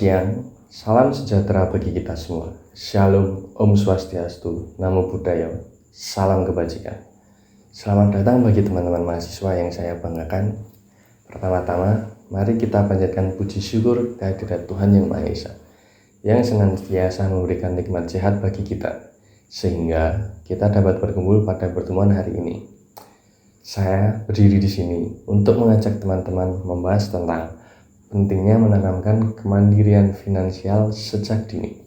siang, salam sejahtera bagi kita semua. Shalom, Om Swastiastu, Namo Buddhaya, salam kebajikan. Selamat datang bagi teman-teman mahasiswa yang saya banggakan. Pertama-tama, mari kita panjatkan puji syukur kehadirat Tuhan Yang Maha Esa, yang senantiasa memberikan nikmat sehat bagi kita, sehingga kita dapat berkumpul pada pertemuan hari ini. Saya berdiri di sini untuk mengajak teman-teman membahas tentang pentingnya menanamkan kemandirian finansial sejak dini.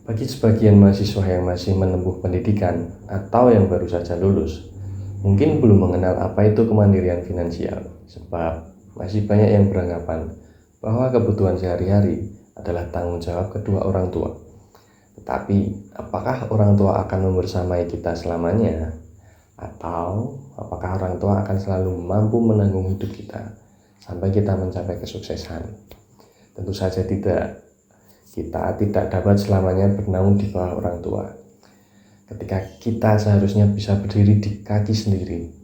Bagi sebagian mahasiswa yang masih menempuh pendidikan atau yang baru saja lulus, mungkin belum mengenal apa itu kemandirian finansial, sebab masih banyak yang beranggapan bahwa kebutuhan sehari-hari adalah tanggung jawab kedua orang tua. Tetapi, apakah orang tua akan membersamai kita selamanya? Atau apakah orang tua akan selalu mampu menanggung hidup kita sampai kita mencapai kesuksesan? Tentu saja tidak. Kita tidak dapat selamanya bernaung di bawah orang tua. Ketika kita seharusnya bisa berdiri di kaki sendiri,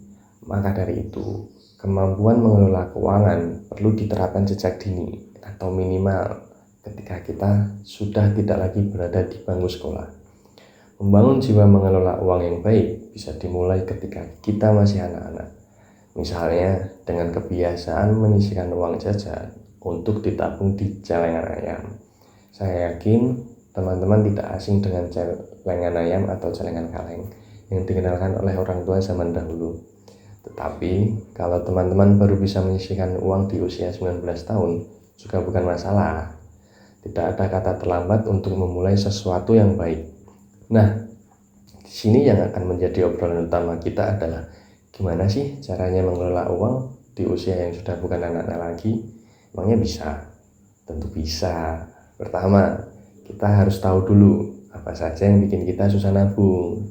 maka dari itu kemampuan mengelola keuangan perlu diterapkan sejak dini, atau minimal ketika kita sudah tidak lagi berada di bangku sekolah. Membangun jiwa mengelola uang yang baik bisa dimulai ketika kita masih anak-anak. Misalnya dengan kebiasaan menyisihkan uang jajan untuk ditabung di celengan ayam. Saya yakin teman-teman tidak asing dengan celengan ayam atau celengan kaleng yang dikenalkan oleh orang tua zaman dahulu. Tetapi kalau teman-teman baru bisa menyisihkan uang di usia 19 tahun juga bukan masalah. Tidak ada kata terlambat untuk memulai sesuatu yang baik. Nah, di sini yang akan menjadi obrolan utama kita adalah gimana sih caranya mengelola uang di usia yang sudah bukan anak-anak lagi? Emangnya bisa? Tentu bisa. Pertama, kita harus tahu dulu apa saja yang bikin kita susah nabung.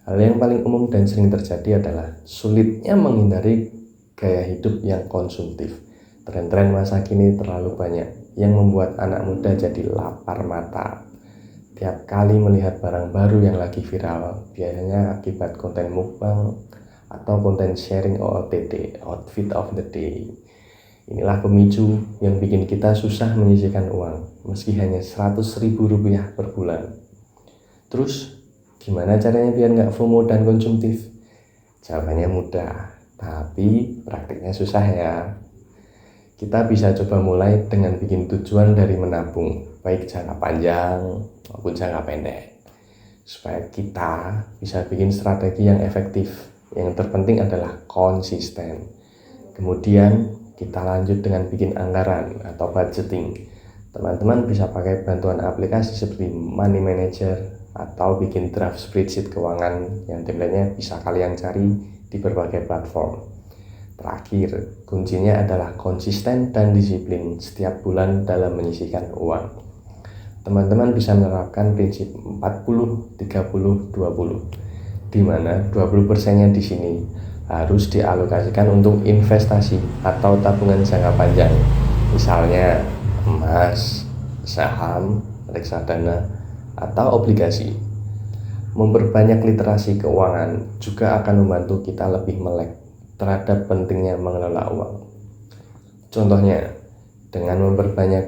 Hal yang paling umum dan sering terjadi adalah sulitnya menghindari gaya hidup yang konsumtif. Tren-tren masa kini terlalu banyak yang membuat anak muda jadi lapar mata. Tiap kali melihat barang baru yang lagi viral, biasanya akibat konten mukbang atau konten sharing OOTD, outfit of the day. Inilah pemicu yang bikin kita susah menyisihkan uang, meski hanya Rp100.000 per bulan. Terus, gimana caranya biar nggak FOMO dan konsumtif? Jawabannya mudah, tapi praktiknya susah ya. Kita bisa coba mulai dengan bikin tujuan dari menabung, baik jangka panjang maupun jangka pendek, supaya kita bisa bikin strategi yang efektif. Yang terpenting adalah konsisten. Kemudian kita lanjut dengan bikin anggaran atau budgeting. Teman-teman bisa pakai bantuan aplikasi seperti Money Manager atau bikin draft spreadsheet keuangan yang template-nya bisa kalian cari di berbagai platform. Terakhir, kuncinya adalah konsisten dan disiplin setiap bulan dalam menyisihkan uang. Teman-teman bisa menerapkan prinsip 40-30-20, di mana 20%-nya di sini harus dialokasikan untuk investasi atau tabungan jangka panjang, misalnya emas, saham, reksadana, atau obligasi. Memperbanyak literasi keuangan juga akan membantu kita lebih melek terhadap pentingnya mengelola uang. Contohnya, dengan memperbanyak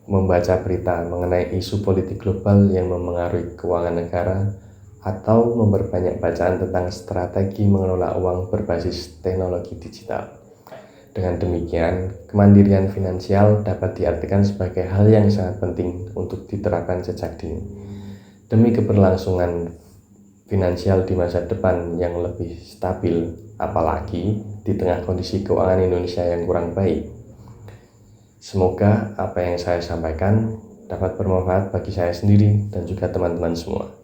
membaca berita mengenai isu politik global yang memengaruhi keuangan negara, atau memperbanyak bacaan tentang strategi mengelola uang berbasis teknologi digital. Dengan demikian, kemandirian finansial dapat diartikan sebagai hal yang sangat penting untuk diterapkan sejak dini, demi keberlangsungan finansial di masa depan yang lebih stabil, apalagi di tengah kondisi keuangan Indonesia yang kurang baik. Semoga apa yang saya sampaikan dapat bermanfaat bagi saya sendiri dan juga teman-teman semua.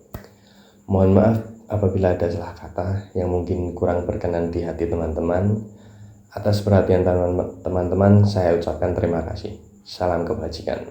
Mohon maaf apabila ada salah kata yang mungkin kurang berkenan di hati teman-teman. Atas perhatian teman-teman, saya ucapkan terima kasih. Salam kebajikan.